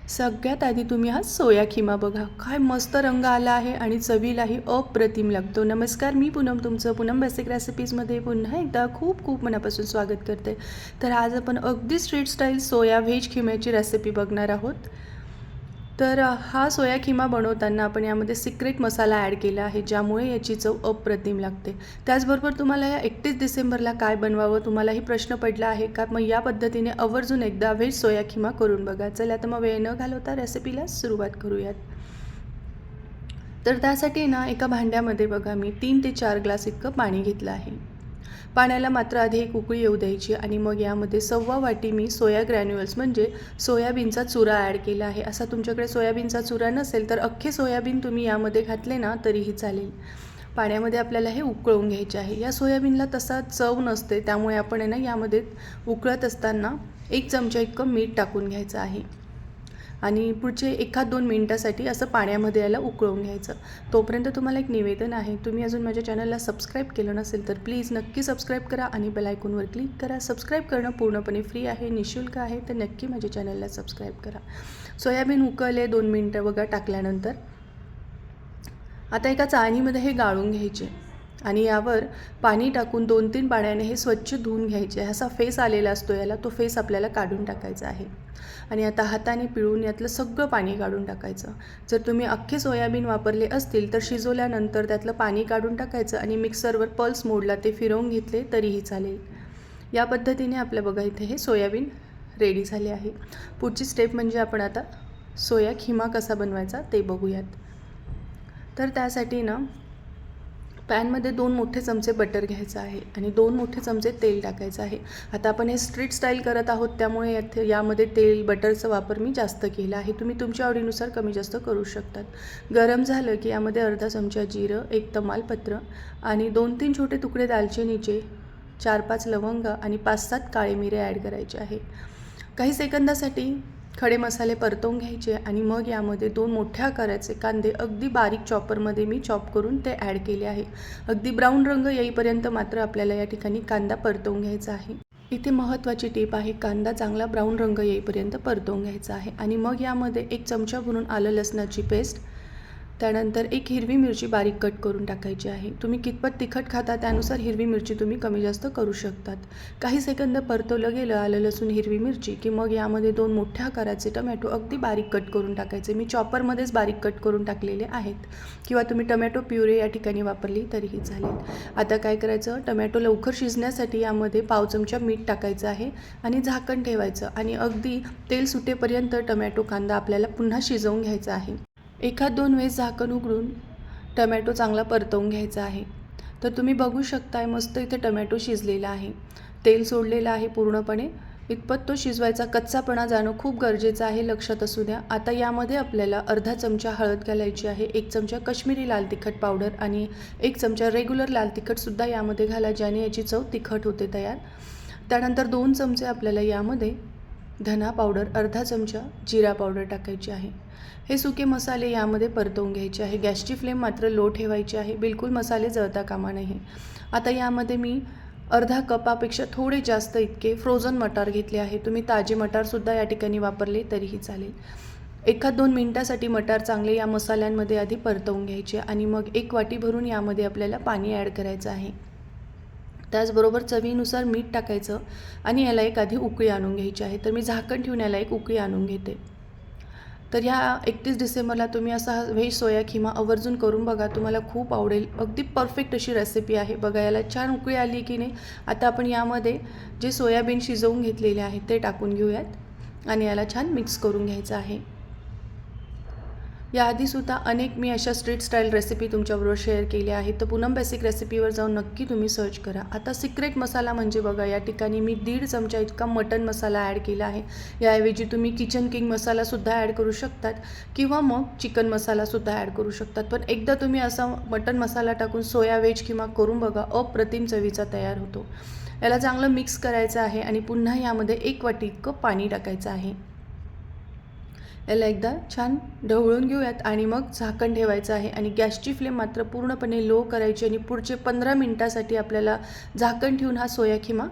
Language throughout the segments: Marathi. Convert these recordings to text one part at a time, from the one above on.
सगळ्यात आधी तुम्ही हा सोया खिमा बघा, काय मस्त रंग आला आहे आणि चवीलाही अप्रतिम लागतो. नमस्कार, मी पूनम, तुमचं पूनम बेसिक रेसिपीजमध्ये पुन्हा एकदा खूप खूप मनापासून स्वागत करते. तर आज आपण अगदी स्ट्रीट स्टाईल सोया व्हेज खिम्याची रेसिपी बघणार आहोत. तर हा सोया खिमा बनवताना आपण यामध्ये सिक्रेट मसाला ॲड केला आहे, ज्यामुळे याची चव अप्रतिम लागते. त्याचबरोबर तुम्हाला या 31 डिसेंबरला काय बनवावं, तुम्हालाही प्रश्न पडला आहे का? मग या पद्धतीने आवर्जून एकदा व्हेज सोया खिमा करून बघा. चला तर मग वेळ न घालवता रेसिपीला सुरुवात करूयात. तर त्यासाठी ना एका भांड्यामध्ये बघा मी 3 ते 4 ग्लास इतकं पाणी घेतलं आहे. पाण्याला मात्र आधी एक उकळी येऊ द्यायची आणि मग यामध्ये 1.25 वाटी मी सोया ग्रॅन्युअल्स म्हणजे सोयाबीनचा चुरा ॲड केला आहे. असा तुमच्याकडे सोयाबीनचा चुरा नसेल तर अख्खे सोयाबीन तुम्ही यामध्ये घातले ना तरीही चालेल. पाण्यामध्ये आपल्याला हे उकळून घ्यायचे आहे. या सोयाबीनला तसा चव नसते, त्यामुळे आपण आहे ना यामध्ये उकळत असताना 1 चमचा इतकं मीठ टाकून घ्यायचं आहे आणि पुढचे 1-2 मिनिटासाठी असं पाण्यामध्ये याला उकळून घ्यायचं. तोपर्यंत तुम्हाला एक निवेदन आहे, तुम्ही अजून माझ्या चॅनलला सबस्क्राईब केलं नसेल तर प्लीज नक्की सबस्क्राईब करा आणि बेल आयकॉनवर क्लिक करा. सबस्क्राईब करणं पूर्णपणे फ्री आहे, निःशुल्क आहे, तर नक्की माझ्या चॅनलला सबस्क्राईब करा. सोयाबीन उकळले 2 मिनिटं बघा टाकल्यानंतर. आता एका चाळणीमध्ये हे गाळून घ्यायचे आणि यावर पाणी टाकून 2-3 पाण्याने हे स्वच्छ धुवून घ्यायचे. असा फेस आलेला असतो याला, तो फेस आपल्याला काढून टाकायचा आहे आणि आता हाताने पिळून यातलं सगळं पाणी काढून टाकायचं. जर तुम्ही अख्खे सोयाबीन वापरले असतील तर शिजवल्यानंतर त्यातलं पाणी काढून टाकायचं आणि मिक्सरवर पल्स मोडला ते फिरवून घेतले तरीही चालेल. या पद्धतीने आपलं बघा इथे हे सोयाबीन रेडी झाले आहे. पुढची स्टेप म्हणजे आपण आता सोया खिमा कसा बनवायचा ते बघूयात. तर त्यासाठी ना पॅनमध्ये 2 मोठे चमचे बटर घ्यायचं आहे आणि 2 मोठे चमचे तेल टाकायचं आहे. आता आपण हे स्ट्रीट स्टाईल करत आहोत, त्यामुळे यामध्ये तेल बटरचा वापर मी जास्त केला आहे. तुम्ही तुमच्या आवडीनुसार कमी जास्त करू शकतात. गरम झालं की यामध्ये अर्धा चमचा जिरं, 1 तमालपत्र आणि 2-3 छोटे तुकडे दालचिनीचे, 4-5 लवंग आणि 5-7 काळे मिरे ॲड करायचे आहे. काही सेकंदासाठी खडे मसाले परतवून घ्यायचे आणि मग यामध्ये 2 मोठ्या आकाराचे कांदे अगदी बारीक चॉपरमध्ये मी चॉप करून ते ॲड केले आहे. अगदी ब्राऊन रंग येईपर्यंत मात्र आपल्याला या ठिकाणी कांदा परतवून घ्यायचा आहे. इथे महत्त्वाची टीप आहे, कांदा चांगला ब्राऊन रंग येईपर्यंत परतवून घ्यायचा आहे आणि मग यामध्ये 1 चमचा भरून आलं लसणाची पेस्ट, त्यानंतर 1 हिरवी मिरची बारीक कट करून टाकायची आहे. तुम्ही कितपत तिखट खाता त्यानुसार हिरवी मिरची तुम्ही कमी जास्त करू शकतात. काही सेकंद परतवलं गेलं आलं लसूण हिरवी मिरची की मग यामध्ये 2 मोठ्या आकाराचे टमॅटो अगदी बारीक कट करून टाकायचे. मी चॉपरमध्येच बारीक कट करून टाकलेले आहेत किंवा तुम्ही टमॅटो प्युरे या ठिकाणी वापरली तरीही चालेल. आता काय करायचं, टमॅटो लवकर शिजण्यासाठी यामध्ये पाव चमचा मीठ टाकायचं आहे आणि झाकण ठेवायचं आणि अगदी तेल सुटेपर्यंत टमॅटो कांदा आपल्याला पुन्हा शिजवून घ्यायचा आहे. 1-2 वेळेस झाकण उघडून टमॅटो चांगला परतवून घ्यायचा आहे. तर तुम्ही बघू शकताय मस्त इथे टमॅटो शिजलेला आहे, तेल सोडलेलं आहे पूर्णपणे. इतपत तो शिजवायचा, कच्चापणा जाणं खूप गरजेचं आहे, लक्षात असू द्या. आता यामध्ये आपल्याला अर्धा चमचा हळद घालायची आहे, 1 चमचा काश्मीरी लाल तिखट पावडर आणि 1 चमचा रेग्युलर लाल तिखटसुद्धा यामध्ये घाला, ज्याने याची चव तिखट होते तयार. त्यानंतर 2 चमचे आपल्याला यामध्ये धना पावडर, अर्धा चमचा जिरा पावडर टाकायची आहे. हे सुके मसाले यामध्ये परतवून घ्यायचे आहे. गॅसची फ्लेम मात्र लो ठेवायची आहे, बिलकुल मसाले जळता कामा नये. आता यामध्ये मी अर्धा कपापेक्षा थोडे जास्त इतके फ्रोझन मटार घेतले आहे. तुम्ही ताजे मटारसुद्धा या ठिकाणी वापरले तरीही चालेल. 1-2 मिनिटासाठी मटार चांगले या मसाल्यांमध्ये आधी परतवून घ्यायचे आणि मग 1 वाटी भरून यामध्ये आपल्याला पाणी ॲड करायचं आहे. त्याचबरोबर चवीनुसार मीठ टाकायचं आणि याला एक आधी उकळी आणून घ्यायची आहे. तर मी झाकण ठेवून याला एक उकळी आणून घेते. तर ह्या 31 डिसेंबरला तुम्ही असा व्हेज सोया खिमा आवर्जून करून बघा, तुम्हाला खूप आवडेल. अगदी परफेक्ट अशी रेसिपी आहे. बघा याला छान उकळी आली की नाही. आता आपण यामध्ये जे सोयाबीन शिजवून घेतलेले आहे ते टाकून घेऊयात आणि याला छान मिक्स करून घ्यायचं आहे. याआधीसुद्धा अनेक मी अशा स्ट्रीट स्टाईल रेसिपी तुमच्याबरोबर शेअर केल्या आहेत, तर पूनम बेसिक रेसिपीवर जाऊन नक्की तुम्ही सर्च करा. आता सिक्रेट मसाला म्हणजे बघा, या ठिकाणी मी 1.5 चमचा इतका मटन मसाला ॲड केला आहे. याऐवजी तुम्ही किचन किंग मसालासुद्धा ॲड करू शकतात किंवा मग चिकन मसालासुद्धा ॲड करू शकतात. पण एकदा तुम्ही असा मटन मसाला टाकून सोया व्हेज किंवा करून बघा, अप्रतिम चवीचा तयार होतो. याला चांगलं मिक्स करायचं आहे आणि पुन्हा यामध्ये 1 वाटी इतकं पाणी टाकायचं आहे. याला एकदा छान ढवळून घेऊयात आणि मग झाकण ठेवायचं आहे आणि गॅसची फ्लेम मात्र पूर्णपणे लो करायची आणि पुढचे 15 मिनिटासाठी आपल्याला झाकण ठेवून हा सोया खिमा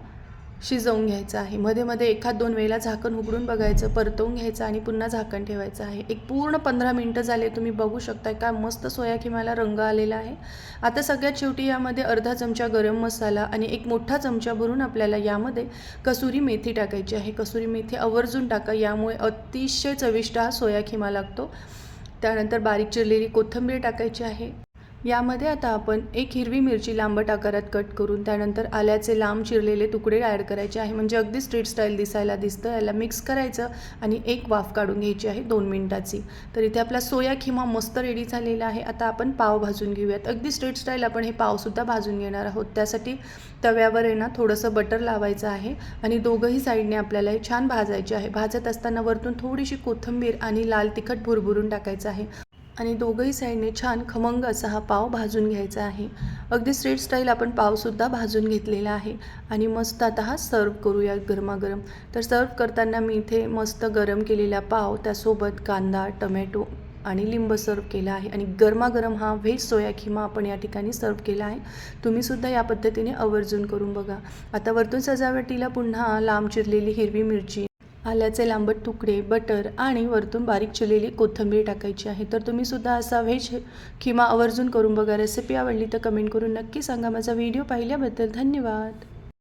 शिजवून घ्यायचं आहे. मध्ये मध्ये एखाद 2 वेळेला झाकण उघडून बघायचं, परतवून घ्यायचं आणि पुन्हा झाकण ठेवायचं आहे. एक पूर्ण 15 मिनिटं झाले, तुम्ही बघू शकता काय मस्त सोया खिमाला रंग आलेला आहे. आता सगळ्यात शेवटी यामध्ये अर्धा चमचा गरम मसाला आणि एक मोठा चमचा भरून आपल्याला यामध्ये कसुरी मेथी टाकायची आहे. कसुरी मेथी आवर्जून टाका, यामुळे अतिशय चविष्ट हा सोया खिमा लागतो. त्यानंतर बारीक चिरलेली कोथिंबीर टाकायची आहे. यामध्ये आता आपण एक हिरवी मिरची लांबट आकारात कट करून, त्यानंतर आल्याचे लांब चिरलेले तुकडे ॲड करायचे आहे, म्हणजे अगदी स्ट्रीट स्टाईल दिसायला दिसतं. याला मिक्स करायचं आणि एक वाफ काढून घ्यायची आहे 2 मिनिटाची. तर इथे आपला सोया खिमा मस्त रेडी झालेला आहे. आता आपण पाव भाजून घेऊयात. अगदी स्ट्रीट स्टाईल आपण हे पावसुद्धा भाजून घेणार आहोत. त्यासाठी तव्यावर आहे ना थोडंसं बटर लावायचं आहे आणि दोघंही साईडने आपल्याला हे छान भाजायचे आहे. भाजत असताना वरतून थोडीशी कोथिंबीर आणि लाल तिखट भुरभुरून टाकायचं आहे आणि दोघंही साईडने छान खमंग असा हा पाव भाजून घ्यायचा आहे. अगदी स्ट्रीट स्टाईल आपण पावसुद्धा भाजून घेतलेला आहे आणि मस्त आता हा सर्व करूया गरमागरम. तर सर्व करताना मी इथे मस्त गरम केलेला पाव, त्यासोबत कांदा, टमॅटो आणि लिंब सर्व केला आहे आणि गरमागरम हा व्हेज सोया खिमा आपण या ठिकाणी सर्व केला आहे. तुम्हीसुद्धा या पद्धतीने आवर्जून करून बघा. आता वरतून सजावटीला पुन्हा लांब चिरलेली हिरवी मिरची, आल्याचे लांबट तुकडे, बटर आणि वरतून बारीक चिरलेली कोथिंबीर टाकायची आहे. तर तुम्हीसुद्धा असा व्हेज खिमा आवर्जून करून बघा. रेसिपी आवडली तर कमेंट करून नक्की सांगा. माझा व्हिडिओ पाहिल्याबद्दल धन्यवाद.